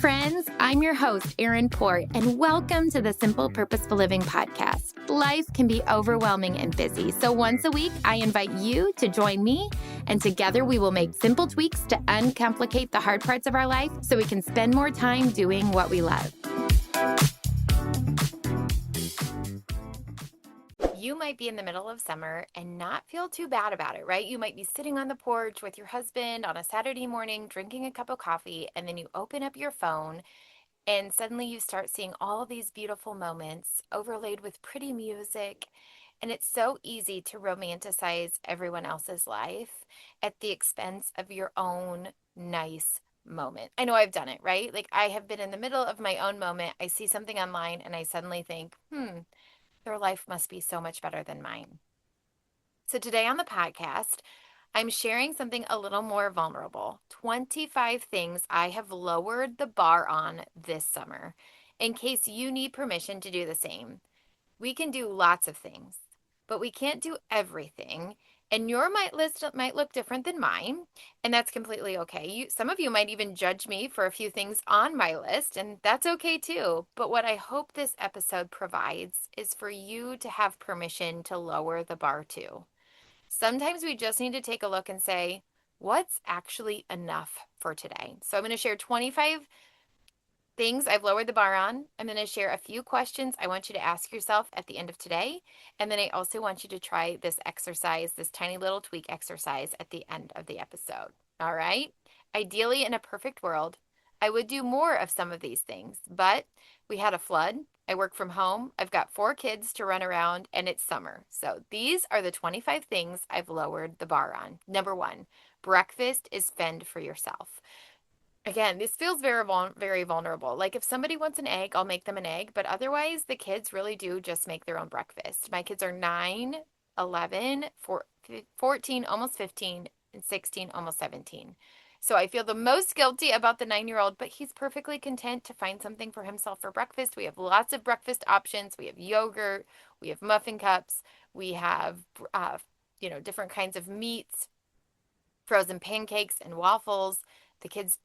friends. I'm your host, Erin Port, and welcome to the Simple Purposeful Living podcast. Life can be overwhelming and busy, so once a week, I invite you to join me, and together we will make simple tweaks to uncomplicate the hard parts of our life so we can spend more time doing what we love. You might be in the middle of summer and not feel too bad about it, right? You might be sitting on the porch with your husband on a Saturday morning, drinking a cup of coffee, and then you open up your phone and suddenly you start seeing all of these beautiful moments overlaid with pretty music. And it's so easy to romanticize everyone else's life at the expense of your own nice moment. I know I've done it, right? Like I have been in the middle of my own moment. I see something online and I suddenly think, their life must be so much better than mine. So today on the podcast, I'm sharing something a little more vulnerable. 25 things I have lowered the bar on this summer, in case you need permission to do the same. We can do lots of things, but we can't do everything. And your list might look different than mine, and that's completely okay. Some of you might even judge me for a few things on my list, and that's okay too. But what I hope this episode provides is for you to have permission to lower the bar too. Sometimes we just need to take a look and say, what's actually enough for today? So I'm going to share 25 things I've lowered the bar on. I'm going to share a few questions I want you to ask yourself at the end of today. And then I also want you to try this exercise, this tiny little tweak exercise at the end of the episode. All right? Ideally, in a perfect world, I would do more of some of these things, but we had a flood. I work from home. I've got 4 kids to run around, and it's summer. So these are the 25 things I've lowered the bar on. Number 1, breakfast is fend for yourself. Again, this feels very vulnerable. Like if somebody wants an egg, I'll make them an egg. But otherwise, the kids really do just make their own breakfast. My kids are 9, 11, 14, almost 15, and 16, almost 17. So I feel the most guilty about the 9-year-old, but he's perfectly content to find something for himself for breakfast. We have lots of breakfast options. We have yogurt. We have muffin cups. We have, different kinds of meats, frozen pancakes and waffles. The kids,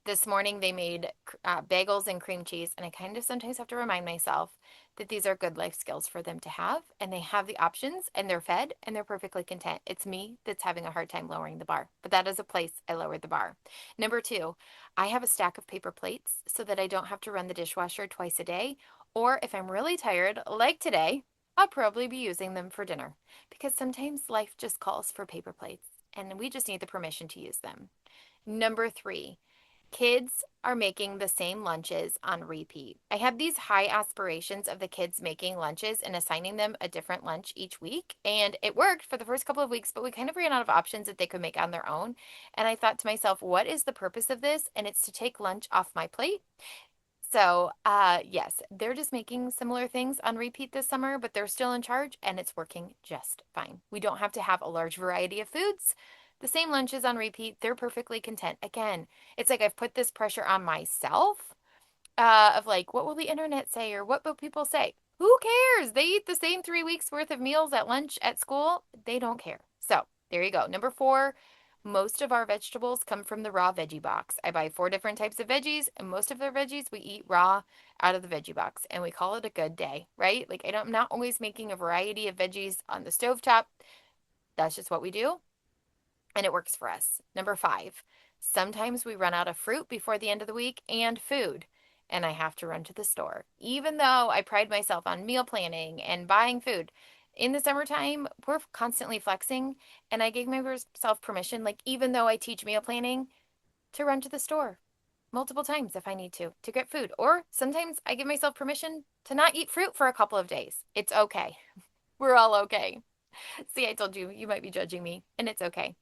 this morning, they made bagels and cream cheese, and I kind of sometimes have to remind myself that these are good life skills for them to have, and they have the options, and they're fed, and they're perfectly content. It's me that's having a hard time lowering the bar, but that is a place I lowered the bar. Number 2, I have a stack of paper plates so that I don't have to run the dishwasher twice a day, or if I'm really tired, like today, I'll probably be using them for dinner, because sometimes life just calls for paper plates, and we just need the permission to use them. Number 3, kids are making the same lunches on repeat. I have these high aspirations of the kids making lunches and assigning them a different lunch each week. And it worked for the first couple of weeks, but we kind of ran out of options that they could make on their own. And I thought to myself, what is the purpose of this? And it's to take lunch off my plate. So, yes, they're just making similar things on repeat this summer, but they're still in charge and it's working just fine. We don't have to have a large variety of foods. The same lunches on repeat, they're perfectly content. Again, it's like I've put this pressure on myself of like, what will the internet say or what will people say? Who cares? They eat the same 3 weeks worth of meals at lunch at school. They don't care. So there you go. Number 4, most of our vegetables come from the raw veggie box. I buy 4 different types of veggies, and most of the veggies we eat raw out of the veggie box, and we call it a good day, right? Like I'm not always making a variety of veggies on the stovetop. That's just what we do. And it works for us. Number 5, sometimes we run out of fruit before the end of the week and food, and I have to run to the store. Even though I pride myself on meal planning and buying food, in the summertime, we're constantly flexing, and I gave myself permission, like even though I teach meal planning, to run to the store multiple times if I need to get food. Or sometimes I give myself permission to not eat fruit for a couple of days. It's okay. We're all okay. See, I told you, you might be judging me, and it's okay.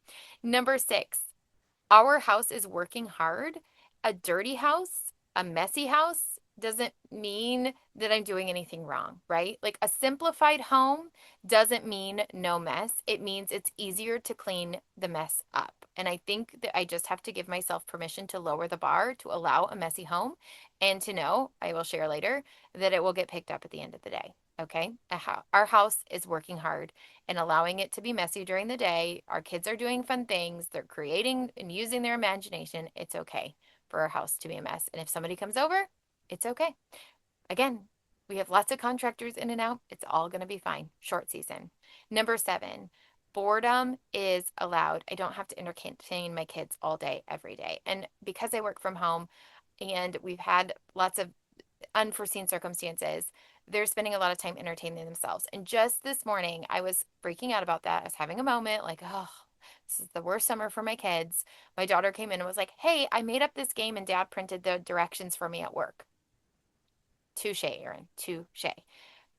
Number 6, our house is working hard. A dirty house, a messy house doesn't mean that I'm doing anything wrong, right? Like a simplified home doesn't mean no mess. It means it's easier to clean the mess up. And I think that I just have to give myself permission to lower the bar to allow a messy home and to know, I will share later, that it will get picked up at the end of the day. Okay, our house is working hard and allowing it to be messy during the day. Our kids are doing fun things. They're creating and using their imagination. It's okay. for our house to be a mess. And if somebody comes over, it's okay. Again, we have lots of contractors in and out. It's all going to be fine. Short season. Number 7, boredom is allowed. I don't have to entertain my kids all day, every day. And because I work from home and we've had lots of unforeseen circumstances, they're spending a lot of time entertaining themselves. And just this morning, I was freaking out about that. I was having a moment like, oh, this is the worst summer for my kids. My daughter came in and was like, hey, I made up this game and dad printed the directions for me at work. Touche, Erin. Touche.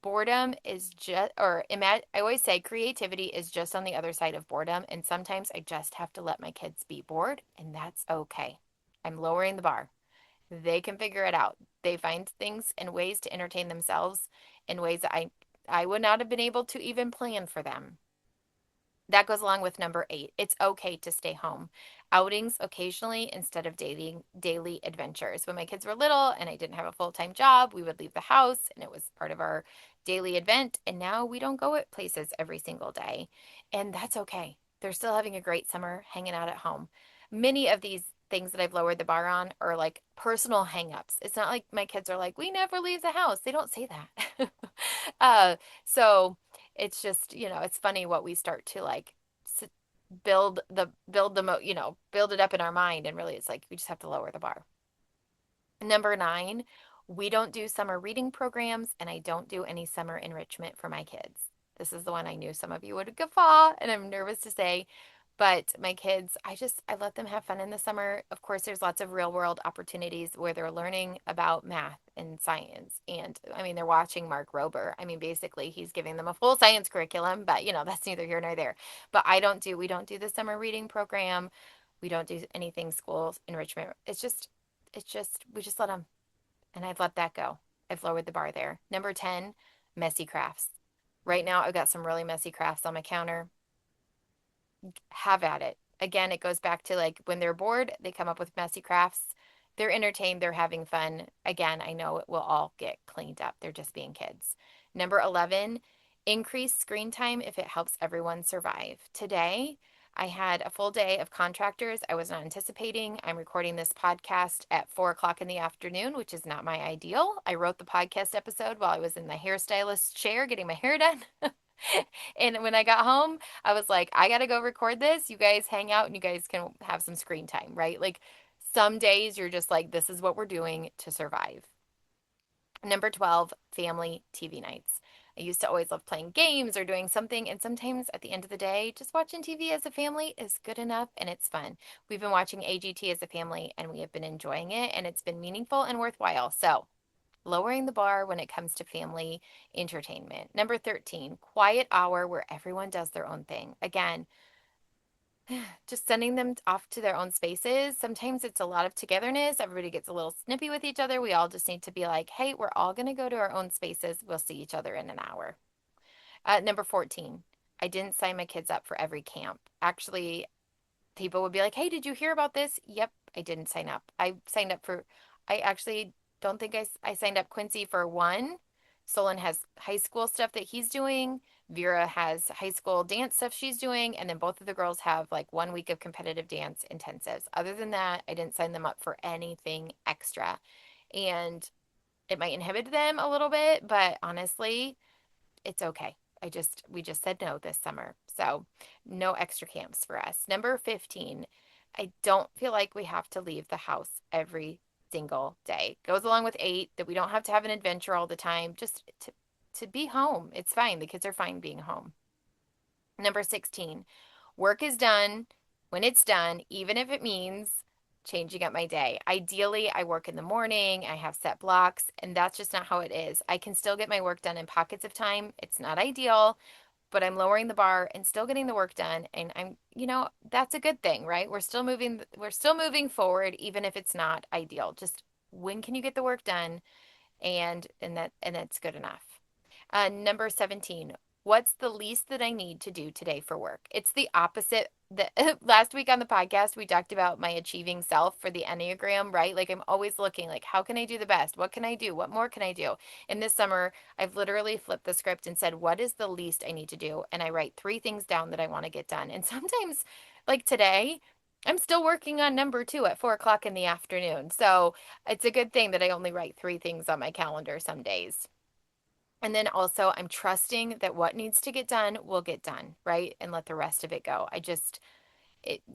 Boredom is just, I always say creativity is just on the other side of boredom. And sometimes I just have to let my kids be bored, and that's okay. I'm lowering the bar. They can figure it out. They find things and ways to entertain themselves in ways that I would not have been able to even plan for them. That goes along with number 8. It's okay to stay home. Outings occasionally instead of daily adventures. When my kids were little and I didn't have a full-time job, we would leave the house and it was part of our daily event. And now we don't go at places every single day. And that's okay. They're still having a great summer hanging out at home. Many of these things that I've lowered the bar on are like personal hangups. It's not like my kids are like, we never leave the house. They don't say that. So it's just, it's funny what we start to like build it up in our mind, and really it's like we just have to lower the bar. Number 9, we don't do summer reading programs, and I don't do any summer enrichment for my kids. This is the one I knew some of you would guffaw, and I'm nervous to say, but my kids, I let them have fun in the summer. Of course, there's lots of real world opportunities where they're learning about math and science. And I mean, they're watching Mark Rober. I mean, basically, he's giving them a full science curriculum, but that's neither here nor there. But we don't do the summer reading program. We don't do anything school enrichment. We just let them. And I've let that go. I've lowered the bar there. Number 10, messy crafts. Right now, I've got some really messy crafts on my counter. Have at it. Again, it goes back to like when they're bored, they come up with messy crafts. They're entertained, they're having fun. Again, I know it will all get cleaned up. They're just being kids. Number 11, increase screen time if it helps everyone survive. Today, I had a full day of contractors I was not anticipating. I'm recording this podcast at 4 o'clock in the afternoon, which is not my ideal. I wrote the podcast episode while I was in the hairstylist chair getting my hair done. And when I got home, I was like, I got to go record this. You guys hang out and you guys can have some screen time, right? Like some days you're just like, this is what we're doing to survive. Number 12, family TV nights. I used to always love playing games or doing something. And sometimes at the end of the day, just watching TV as a family is good enough and it's fun. We've been watching AGT as a family and we have been enjoying it, and it's been meaningful and worthwhile. So lowering the bar when it comes to family entertainment. Number 13, quiet hour where everyone does their own thing. Again, just sending them off to their own spaces. Sometimes it's a lot of togetherness. Everybody gets a little snippy with each other. We all just need to be like, hey, we're all going to go to our own spaces. We'll see each other in an hour. Number 14, I didn't sign my kids up for every camp. Actually, people would be like, hey, did you hear about this? Yep, I didn't sign up. I actually don't think I signed up Quincy for one. Solon has high school stuff that he's doing. Vera has high school dance stuff she's doing. And then both of the girls have like 1 week of competitive dance intensives. Other than that, I didn't sign them up for anything extra. And it might inhibit them a little bit, but honestly, it's okay. We just said no this summer. So no extra camps for us. Number 15, I don't feel like we have to leave the house every single day. Goes along with 8 that we don't have to have an adventure all the time, just to be home. It's fine. The kids are fine being home. Number 16, work is done when it's done, even if it means changing up my day. Ideally, I work in the morning, I have set blocks, and that's just not how it is. I can still get my work done in pockets of time. It's not ideal, but I'm lowering the bar and still getting the work done. And that's a good thing, right? We're still moving forward, even if it's not ideal. Just when can you get the work done? And that's good enough. Number 17, what's the least that I need to do today for work? It's the opposite. Last week on the podcast, we talked about my achieving self for the Enneagram, right? Like I'm always looking like, how can I do the best? What can I do? What more can I do? And this summer, I've literally flipped the script and said, what is the least I need to do? And I write 3 things down that I want to get done. And sometimes, like today, I'm still working on number two at 4 o'clock in the afternoon. So it's a good thing that I only write three things on my calendar some days. And then also, I'm trusting that what needs to get done will get done, right? And let the rest of it go.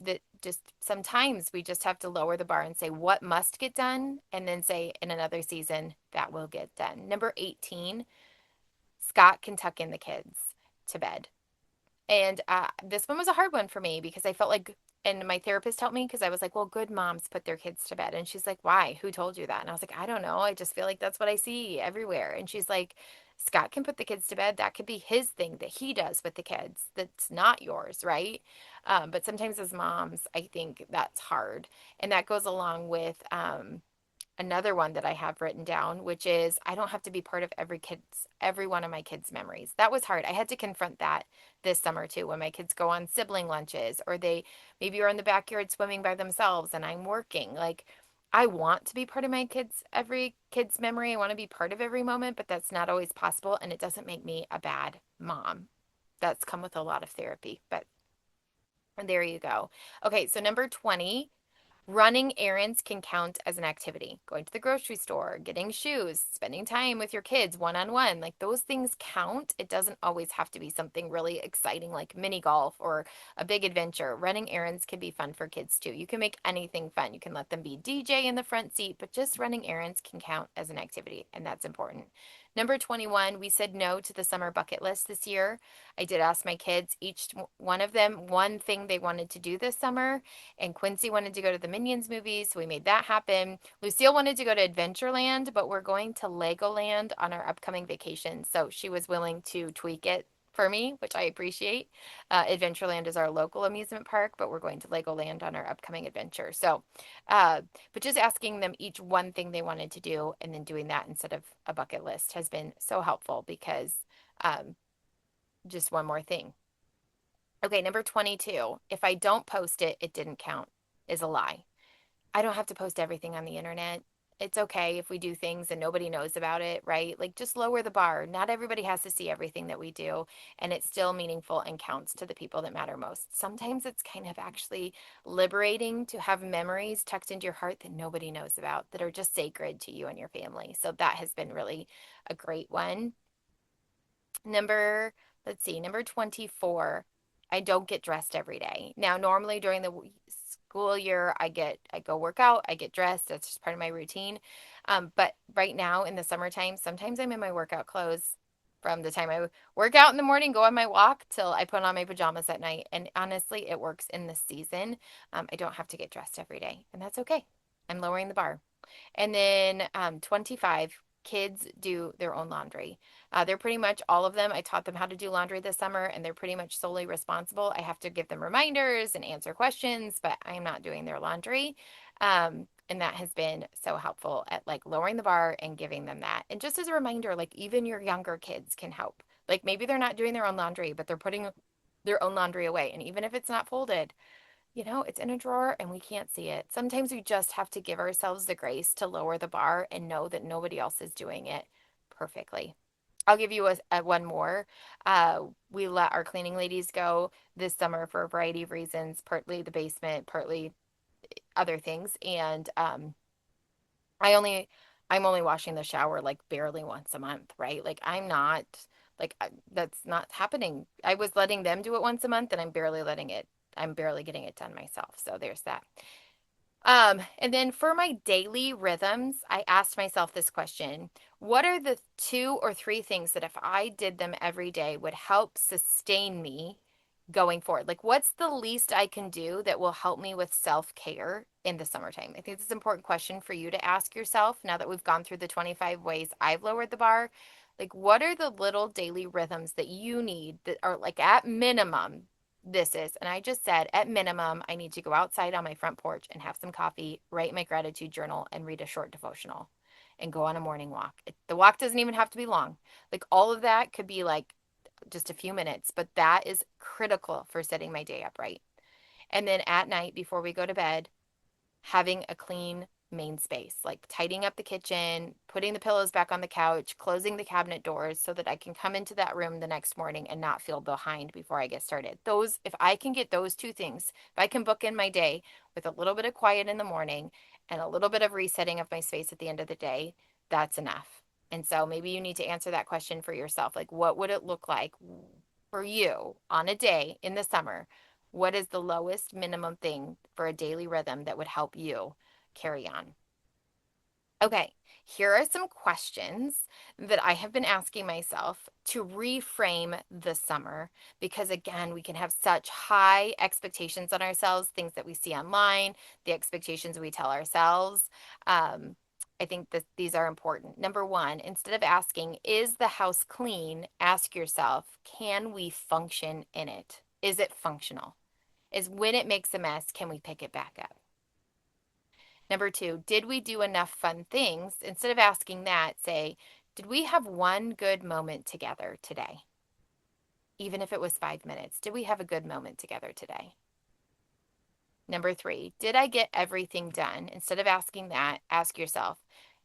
That just sometimes we just have to lower the bar and say what must get done, and then say in another season that will get done. Number 18, Scott can tuck in the kids to bed. And this one was a hard one for me because I felt like, and my therapist helped me because I was like, well, good moms put their kids to bed. And she's like, why? Who told you that? And I was like, I don't know. I just feel like that's what I see everywhere. And she's like, Scott can put the kids to bed. That could be his thing that he does with the kids. That's not yours, right? But sometimes as moms, I think that's hard. And that goes along with another one that I have written down, which is I don't have to be part of every one of my kids' memories. That was hard. I had to confront that this summer too, when my kids go on sibling lunches or they maybe are in the backyard swimming by themselves and I'm working. Like I want to be part of every kid's memory. I want to be part of every moment, but that's not always possible. And it doesn't make me a bad mom. That's come with a lot of therapy, but there you go. Okay, so number 20, running errands can count as an activity. Going to the grocery store, getting shoes, spending time with your kids one on one, like those things count. It doesn't always have to be something really exciting like mini golf or a big adventure. Running errands can be fun for kids too. You can make anything fun. You can let them be DJ in the front seat, but just running errands can count as an activity, and that's important. Number 21, we said no to the summer bucket list this year. I did ask my kids, each one of them, one thing they wanted to do this summer, and Quincy wanted to go to the Minions movies, so we made that happen. Lucille wanted to go to Adventureland, but we're going to Legoland on our upcoming vacation, so she was willing to tweak it for me, which I appreciate. Adventureland is our local amusement park, but we're going to Legoland on our upcoming adventure. So, but just asking them each one thing they wanted to do and then doing that instead of a bucket list has been so helpful because um, just one more thing. Okay, number 22. If I don't post it, it didn't count is a lie. I don't have to post everything on the internet. It's okay if we do things and nobody knows about it, right? Like just lower the bar. Not everybody has to see everything that we do, and it's still meaningful and counts to the people that matter most. Sometimes it's kind of actually liberating to have memories tucked into your heart that nobody knows about that are just sacred to you and your family. So that has been really a great one. Number, let's see, number 24. I don't get dressed every day. Now, normally during the school year, I go work out, I get dressed. That's just part of my routine. But right now in the summertime, sometimes I'm in my workout clothes from the time I work out in the morning, go on my walk till I put on my pajamas at night. And honestly, it works in the season. I don't have to get dressed every day, and that's okay. I'm lowering the bar. And then 25, kids do their own laundry. They're pretty much all of them. I taught them how to do laundry this summer, and they're pretty much solely responsible. I have to give them reminders and answer questions, but I am not doing their laundry. And that has been so helpful at like lowering the bar and giving them that. And just as a reminder, like even your younger kids can help. Like maybe they're not doing their own laundry, but they're putting their own laundry away. And even if it's not folded, it's in a drawer and we can't see it. Sometimes we just have to give ourselves the grace to lower the bar and know that nobody else is doing it perfectly. I'll give you one more. We let our cleaning ladies go this summer for a variety of reasons, partly the basement, partly other things. And I only I'm only washing the shower like barely once a month, right? Like I'm not that's not happening. I was letting them do it once a month and I'm barely getting it done myself. So there's that. And then for my daily rhythms, I asked myself this question. What are the two or three things that if I did them every day would help sustain me going forward? Like, what's the least I can do that will help me with self-care in the summertime? I think it's an important question for you to ask yourself now that we've gone through the 25 ways I've lowered the bar. Like, what are the little daily rhythms that you need that are like at minimum this is? And I just said, at minimum, I need to go outside on my front porch and have some coffee, write my gratitude journal, and read a short devotional and go on a morning walk. The walk doesn't even have to be long. Like, all of that could be like just a few minutes, but that is critical for setting my day up right. And then at night, before we go to bed, having a clean main space, like tidying up the kitchen, putting the pillows back on the couch, closing the cabinet doors so that I can come into that room the next morning and not feel behind before I get started. If I can get those two things, if I can book in my day with a little bit of quiet in the morning and a little bit of resetting of my space at the end of the day, that's enough. And so maybe you need to answer that question for yourself. Like, what would it look like for you on a day in the summer? What is the lowest minimum thing for a daily rhythm that would help you carry on? Okay, here are some questions that I have been asking myself to reframe the summer because, again, we can have such high expectations on ourselves, things that we see online, the expectations we tell ourselves. I think that these are important. Number one, instead of asking, is the house clean? Ask yourself, can we function in it? Is it functional? Is when it makes a mess, can we pick it back up? Number two, did we do enough fun things? Instead of asking that, say, did we have one good moment together today? Even if it was 5 minutes, did we have a good moment together today? Number three, did I get everything done? Instead of asking that, ask yourself,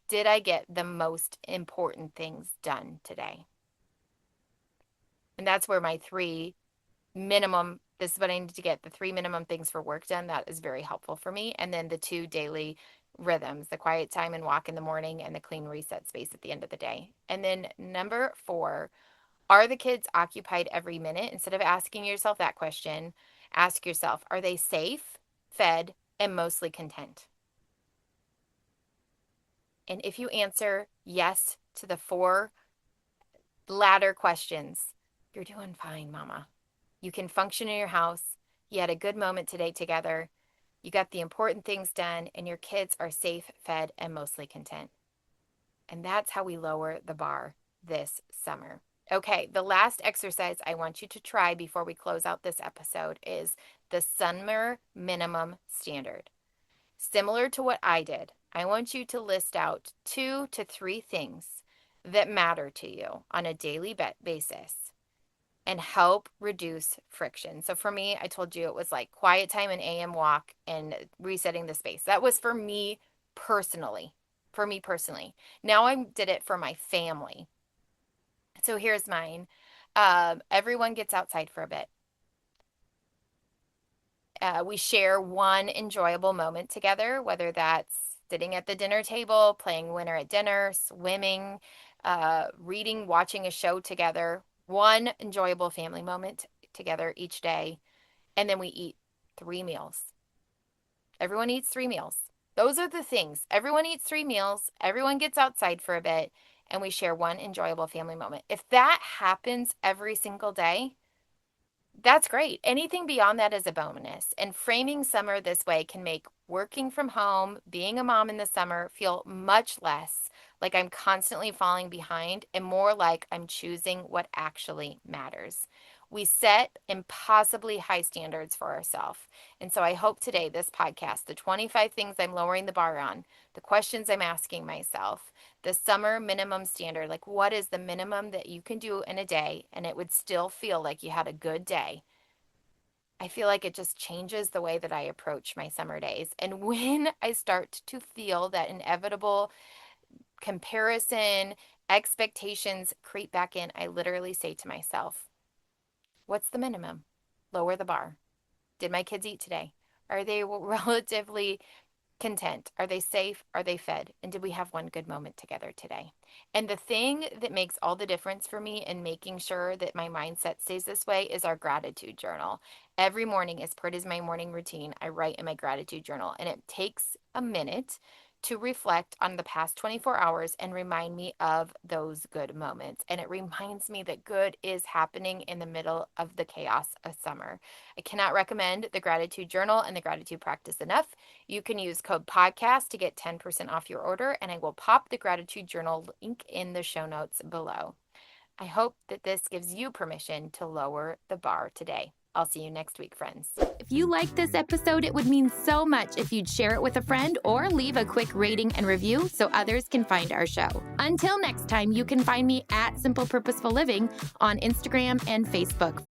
did I get the most important things done today? And that's where my three minimum, this is what I need to get, the three minimum things for work done. That is very helpful for me. And then the two daily rhythms, the quiet time and walk in the morning and the clean reset space at the end of the day. And then number four, are the kids occupied every minute? Instead of asking yourself that question, ask yourself, are they safe, fed, and mostly content? And if you answer yes to the four latter questions, you're doing fine, mama. You can function in your house. You had a good moment today together. You got the important things done, and your kids are safe, fed, and mostly content. And that's how we lower the bar this summer. Okay, the last exercise I want you to try before we close out this episode is the summer minimum standard. Similar to what I did, I want you to list out 2 to 3 things that matter to you on a daily basis and help reduce friction. So for me, I told you it was like quiet time and AM walk and resetting the space. That was for me personally. Now I did it for my family. So here's mine. Everyone gets outside for a bit. We share one enjoyable moment together, whether that's sitting at the dinner table, playing winner at dinner, swimming, reading, watching a show together. One enjoyable family moment together each day. And then we eat 3 meals. Everyone eats 3 meals. Those are the things. Everyone eats 3 meals. Everyone gets outside for a bit. And we share one enjoyable family moment. If that happens every single day, that's great. Anything beyond that is a bonus. And framing summer this way can make working from home, being a mom in the summer, feel much less like I'm constantly falling behind and more like I'm choosing what actually matters. We set impossibly high standards for ourselves. And so I hope today, this podcast, the 25 things I'm lowering the bar on, the questions I'm asking myself, the summer minimum standard, like what is the minimum that you can do in a day and it would still feel like you had a good day. I feel like it just changes the way that I approach my summer days. And when I start to feel that inevitable comparison, expectations creep back in, I literally say to myself, what's the minimum? Lower the bar. Did my kids eat today? Are they relatively content? Are they safe? Are they fed? And did we have one good moment together today? And the thing that makes all the difference for me in making sure that my mindset stays this way is our gratitude journal. Every morning, as part of my morning routine, I write in my gratitude journal, and it takes a minute to reflect on the past 24 hours and remind me of those good moments. And it reminds me that good is happening in the middle of the chaos of summer. I cannot recommend the gratitude journal and the gratitude practice enough. You can use code podcast to get 10% off your order, and I will pop the gratitude journal link in the show notes below. I hope that this gives you permission to lower the bar today. I'll see you next week, friends. If you liked this episode, it would mean so much if you'd share it with a friend or leave a quick rating and review so others can find our show. Until next time, you can find me at Simple Purposeful Living on Instagram and Facebook.